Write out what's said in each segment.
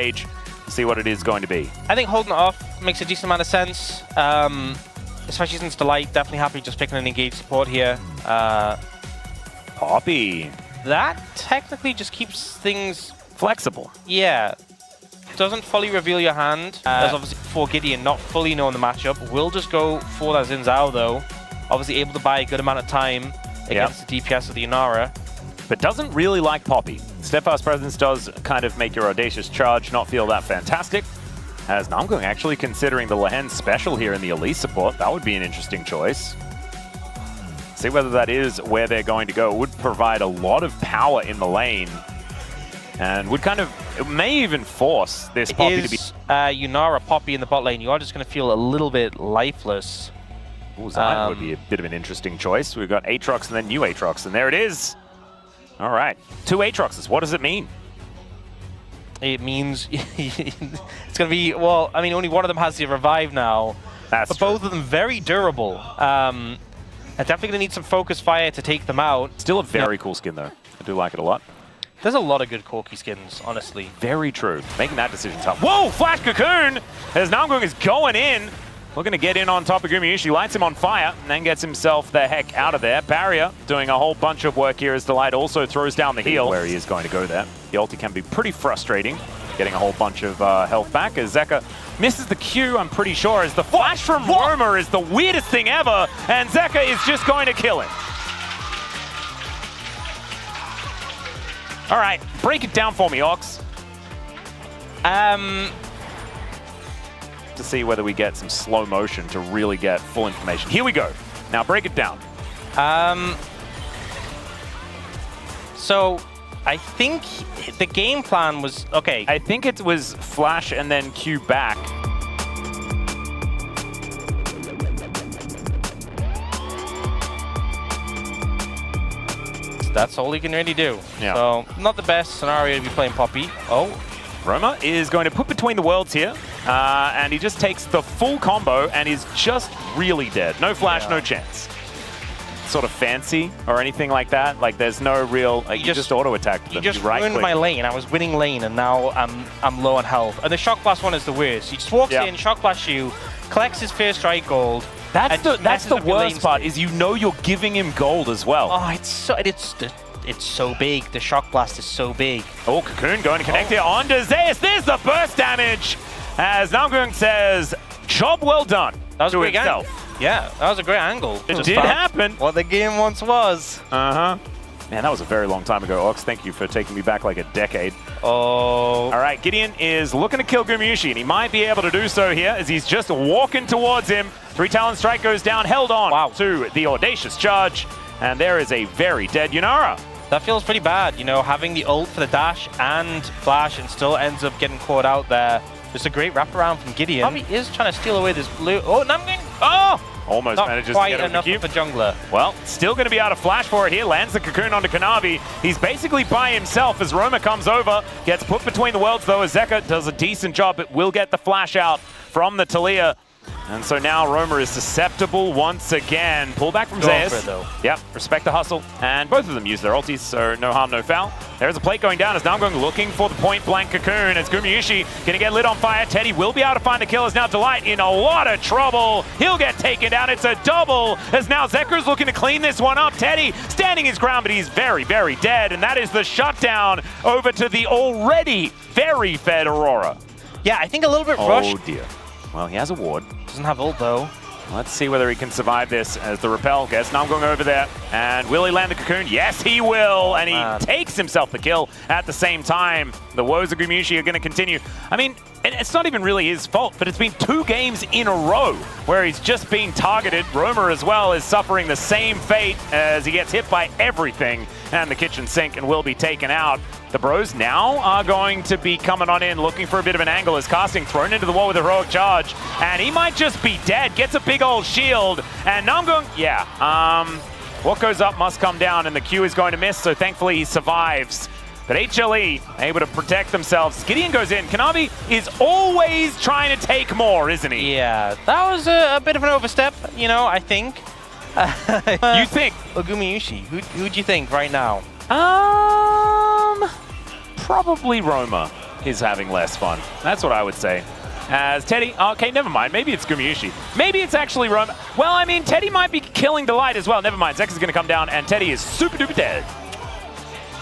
See what it is going to be. I think holding it off makes a decent amount of sense, especially since Delight definitely happy just picking an engaged support here. Poppy. That technically just keeps things flexible. Yeah. Doesn't fully reveal your hand. As obviously for Gideon, not fully knowing the matchup. Will just go for that Xin Zhao though. Obviously able to buy a good amount of time against the DPS of the Yunara. But doesn't really like Poppy. Steadfast Presence does kind of make your Audacious Charge not feel that fantastic. As Namgung actually considering the Lehen special here in the Elise support. That would be an interesting choice. See whether that is where they're going to go. It would provide a lot of power in the lane. And would kind of, it may even force this Poppy to be... Yunara Poppy in the bot lane, you are just going to feel a little bit lifeless. Ooh, Zion would be a bit of an interesting choice. We've got Aatrox and then new Aatrox, and there it is. All right, 2 Aatroxes. What does it mean? It means it's going to be, well, I mean, only one of them has the revive now. That's but true. Both of them very durable. I'm definitely going to need some focus fire to take them out. Still a very cool skin, though. I do like it a lot. There's a lot of good Corki skins, honestly. Very true. Making that decision tough. Whoa, Flash Cocoon! As Namgung is going in. Looking to get in on top of Gumayusi. Lights him on fire and then gets himself the heck out of there. Barrier doing a whole bunch of work here as Delight also throws down the heal. Where he is going to go there. The ulti can be pretty frustrating. Getting a whole bunch of health back as Zeka misses the Q, I'm pretty sure, as the flash from Roma is the weirdest thing ever. And Zeka is just going to kill him. All right, break it down for me, Ox. To see whether we get some slow motion to really get full information. Here we go. Now break it down. So I think the game plan was, okay. I think it was flash and then Q back. That's all he can really do. Yeah. So not the best scenario to be playing Poppy. Oh. Roma is going to put between the worlds here, and he just takes the full combo and is just really dead. No flash, no chance. Sort of fancy or anything like that. Like there's no real, like, you just auto-attacked them. You just ruined my lane. I was winning lane and now I'm low on health. And the Shock Blast one is the worst. He just walks in, Shock Blast you, collects his first strike gold. That's the worst part, is you know you're giving him gold as well. Oh, it's so big. The Shock Blast is so big. Oh, Cocoon going to connect here on to Zeus. There's the burst damage. As Namgung says, job well done. That was to a great himself. angle. Yeah, that was a great angle. It did happen. What the game once was. Uh-huh. Man, that was a very long time ago, Ox. Thank you for taking me back like a decade. Oh. All right, Gideon is looking to kill Gumayusi, and he might be able to do so here as he's just walking towards him. 3 Talon Strike goes down, held on to the Audacious Charge, and there is a very dead Yunara. That feels pretty bad, you know, having the ult for the dash and flash and still ends up getting caught out there. Just a great wraparound from Gideon. Probably is trying to steal away this blue. Oh, Namgung! Oh! Almost manages to get enough of a jungler. Well, still going to be out of flash for it here. Lands the Cocoon onto Kanavi. He's basically by himself as Roma comes over. Gets put between the worlds, though, as Zeka does a decent job, but will get the flash out from the Talia. And so now Roma is susceptible once again. Pull back from Zeus. Yep, respect the hustle. And both of them use their ultis, so no harm, no foul. There's a plate going down as Namgung looking for the point-blank Cocoon as Gumayusi going to get lit on fire. Teddy will be able to find the kill as now Delight in a lot of trouble. He'll get taken down. It's a double as now Zeker's looking to clean this one up. Teddy standing his ground, but he's very, very dead. And that is the shutdown over to the already very fed Aurora. Yeah, I think a little bit rushed. Oh, dear. Well, he has a ward. Doesn't have ult, though. Let's see whether he can survive this as the repel gets Namgung over there. And will he land the Cocoon? Yes, he will. And he takes himself the kill at the same time. The woes of Gumayusi are going to continue. I mean, it's not even really his fault, but it's been 2 games in a row where he's just been targeted. Roma as well is suffering the same fate as he gets hit by everything and the kitchen sink and will be taken out. The Bros now are going to be coming on in, looking for a bit of an angle as Casting thrown into the wall with a heroic charge. And he might just be dead. Gets a big old shield. And Namgung, what goes up must come down, and the Q is going to miss, so thankfully he survives. But HLE able to protect themselves. Gideon goes in. Kanavi is always trying to take more, isn't he? Yeah, that was a bit of an overstep, you know, I think. You think? Gumayusi, who'd you think right now? Probably Roma. is having less fun. That's what I would say. As Teddy, okay, never mind. Maybe it's Gumayusi. Maybe it's actually Roma. Well, I mean, Teddy might be killing Delight as well. Never mind. Zeka's going to come down, and Teddy is super duper dead.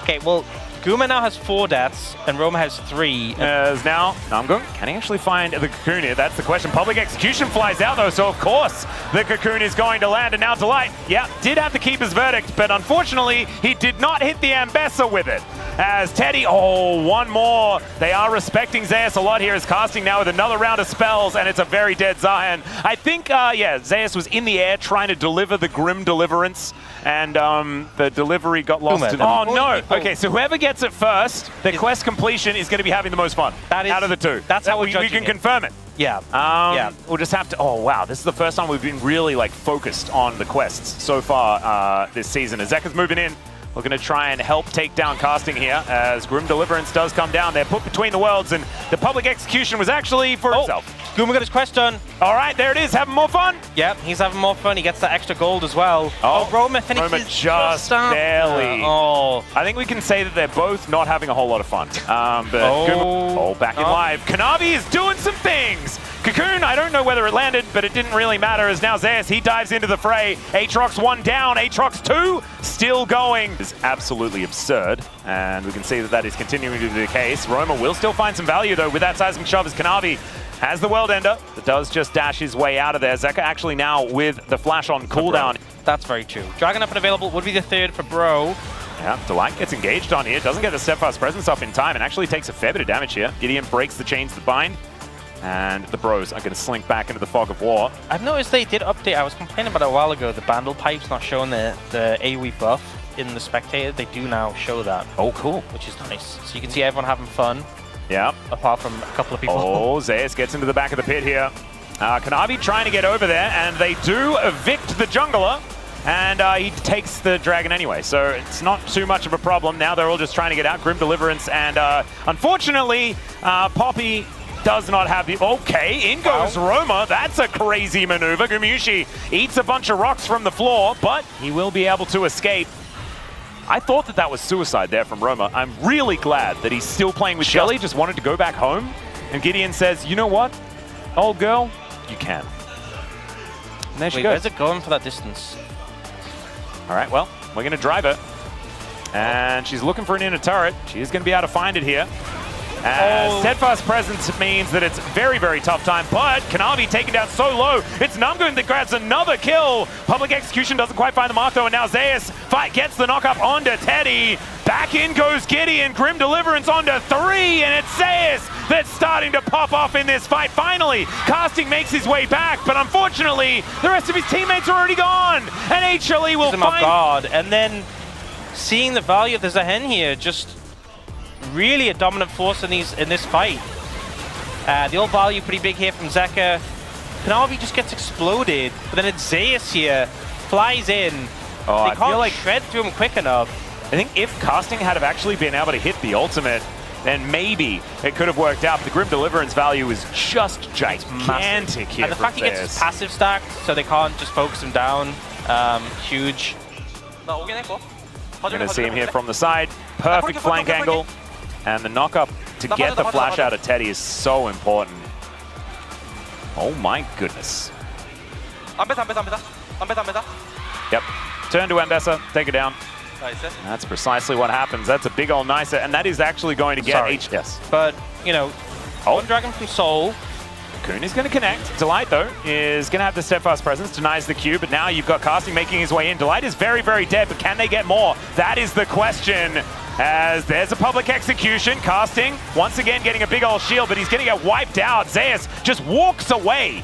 Okay, well, Guma now has 4 deaths, and Roma has 3. As now, Namgung, can he actually find the Cocoon here? That's the question. Public Execution flies out, though, so of course the Cocoon is going to land, and now Delight, yeah, did have to keep his verdict, but unfortunately, he did not hit the Ambessa with it. As Teddy, oh, one more. They are respecting Zeus a lot here as casting now with another round of spells, and it's a very dead Zion. I think, yeah, Zeus was in the air trying to deliver the Grim Deliverance, and the delivery got lost. Oh, no. Okay, so whoever gets it first, the quest completion is going to be having the most fun out of the two. That's how we can confirm it. Yeah. Yeah. We'll just have to. Oh wow, this is the first time we've been really like focused on the quests so far this season. As Zeka's moving in, we're going to try and help take down casting here as Grim Deliverance does come down. They're put between the worlds, and the public execution was actually for himself. Guma got his quest done. All right, there it is. Having more fun. Yep, he's having more fun. He gets that extra gold as well. Oh, Roma finishes Roma just barely. Oh. I think we can say that they're both not having a whole lot of fun. But back in live. Kanavi is doing some things. Cocoon, I don't know whether it landed, but it didn't really matter as now Zeus, he dives into the fray. Aatrox 1 down, Aatrox 2 still going. It's absolutely absurd, and we can see that that is continuing to be the case. Roma will still find some value, though, with that seismic shove as Kanavi has the World Ender that does just dash his way out of there. Zeka actually now with the flash on cooldown. That's very true. Dragon up and available would be the 3rd for Bro. Yeah, Delight gets engaged on here, doesn't get the Steadfast Presence up in time, and actually takes a fair bit of damage here. Gideon breaks the chains that bind, and the Bros are going to slink back into the fog of war. I've noticed they did update, I was complaining about it a while ago, the Bandle Pipe's not showing the AoE buff in the Spectator. They do now show that. Oh, cool. Which is nice. So you can see everyone having fun. Yeah. Apart from a couple of people. Oh, Zeus gets into the back of the pit here. Kanavi trying to get over there, and they do evict the jungler, and he takes the dragon anyway, so it's not too much of a problem. Now they're all just trying to get out. Grim Deliverance, and unfortunately, Poppy does not have the... Okay, in goes Roma. That's a crazy maneuver. Gumayusi eats a bunch of rocks from the floor, but he will be able to escape. I thought that that was suicide there from Roma. I'm really glad that he's still playing with HLE, just wanted to go back home. And Gideon says, you know what, old girl, you can. And there she goes. Where's it going for that distance? All right, well, we're going to drive it. And she's looking for an inner turret. She is going to be able to find it here. Steadfast Presence means that it's very, very tough time, but Kanavi taken down so low. It's Namgung that grabs another kill. Public Execution doesn't quite find the mark, though, and now Zeus gets the knock-up onto Teddy. Back in goes Gideon. Grim Deliverance onto 3, and it's Zeus that's starting to pop off in this fight. Finally, Casting makes his way back, but unfortunately, the rest of his teammates are already gone, and HLE will find... God, and then seeing the value of the Zahen here, just really a dominant force in this fight. The old value pretty big here from Zeka. Kanavi just gets exploded, but then it's Zeus here, flies in. Oh, they can't like shred through him quick enough. I think if Casting had have actually been able to hit the ultimate, then maybe it could have worked out. But the Grim Deliverance value is just gigantic here. And the fact he gets his passive stacked, so they can't just focus him down, huge. We're going to see him here from the side. Perfect flank angle. And the knock-up to get the flash out of Teddy is so important. Oh my goodness. Yep. Turn to Ambessa, take it down. That's precisely what happens. That's a big old nicer, and that is actually going to get HS. But, you know, one Dragon from Soul. Cocoon is going to connect. Delight, though, is going to have the Steadfast Presence, denies the Q, but now you've got Casting making his way in. Delight is very, very dead, but can they get more? That is the question. As there's a public execution. Casting, once again, getting a big old shield, but he's going to get wiped out. Zeus just walks away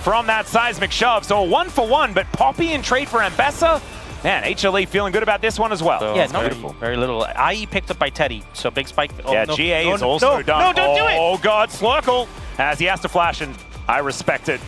from that seismic shove. So a 1-for-1, but Poppy in trade for Ambessa. Man, HLE feeling good about this one as well. Yeah, not beautiful. Very little. IE picked up by Teddy, so big spike. Oh, yeah, no, GA is also done. No, don't do it! Oh, God, Slurkle. As he has to flash, and I respect it.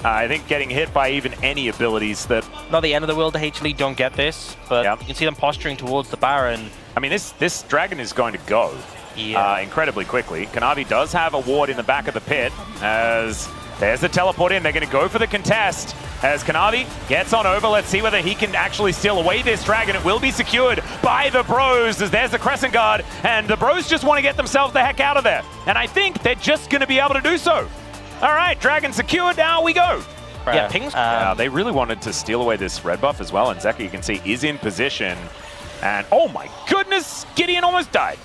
I think getting hit by even any abilities that... Not the end of the world, the HLE don't get this, but you can see them posturing towards the Baron. I mean, this dragon is going to go incredibly quickly. Kanavi does have a ward in the back of the pit, as there's the teleport in. They're going to go for the contest. as Kanavi gets on over. Let's see whether he can actually steal away this dragon. It will be secured by the Bros, as there's the Crescent Guard, and the Bros just want to get themselves the heck out of there. And I think they're just going to be able to do so. All right, dragon secured, now we go. Yeah, pings. They really wanted to steal away this red buff as well, and Zeka, you can see, is in position. And oh my goodness, Gideon almost died.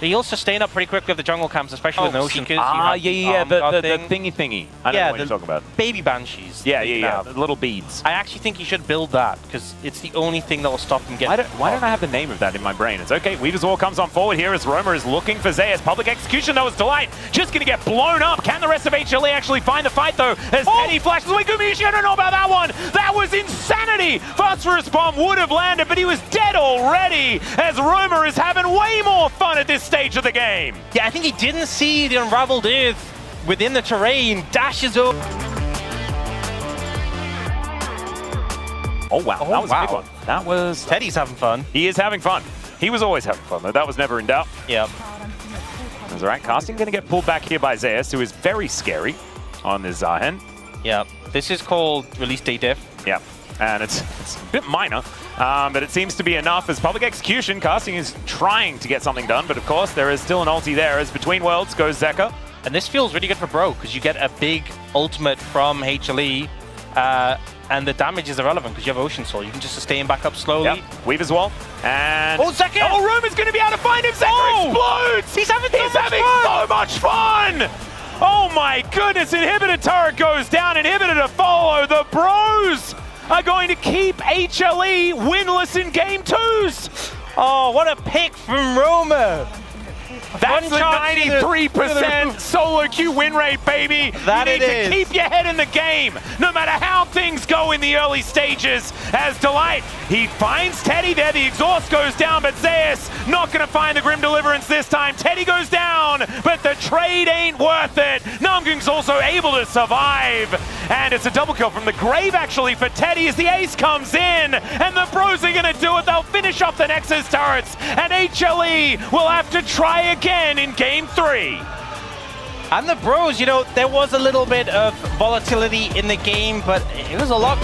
He'll sustain up pretty quickly with the jungle camps, especially with no Seekers. The thingy. I don't know what you're talking about. Baby Banshees. Yeah, the little beads. I actually think he should build that, because it's the only thing that will stop him getting... Why don't I have the name of that in my brain? It's okay, Weaver's War comes on forward here as Roma is looking for Zeus. Public execution, though, is Delight. Just going to get blown up. Can the rest of HLE actually find the fight, though, as Teddy flashes away? Gumiushi, I don't know about that one. That was insanity. Phosphorus Bomb would have landed, but he was dead already, as Roma is having way more fun at this stage of the game. Yeah, I think he didn't see the unraveled earth within the terrain, dashes up. Oh, wow, that was a big one. That was... Teddy's having fun. He is having fun. He was always having fun, though. That was never in doubt. Yep. That's all right. Casting going to get pulled back here by Zeus, who is very scary on this Zahen. Yep. This is called Release Day Diff. Yep. And it's a bit minor, but it seems to be enough as public execution. Casting is trying to get something done, but of course there is still an ulti there as between worlds goes Zeka. And this feels really good for Bro, because you get a big ultimate from HLE, and the damage is irrelevant because you have Ocean Soul. You can just sustain back up slowly. Yep. Weaver's Wall. And... Oh, Zeka! Oh, Roman's going to be able to find him! Zeka explodes! He's having so much fun! Oh my goodness, Inhibitor turret goes down, Inhibitor to follow. The Bros are going to keep HLE winless in game 2s. Oh, what a pick from Roma. That's the 93% solo queue win rate, baby. That you need to keep your head in the game, no matter how things go in the early stages. As Delight, he finds Teddy there. The exhaust goes down, but Zeus not going to find the Grim Deliverance this time. Teddy goes down, but the trade ain't worth it. Namgung's also able to survive. And it's a double kill from the grave, actually, for Teddy as the ace comes in. And the Bros are going to do it. They'll finish off the Nexus turrets. And HLE will have to try again in game 3. And the Bros, you know, there was a little bit of volatility in the game, but it was a lot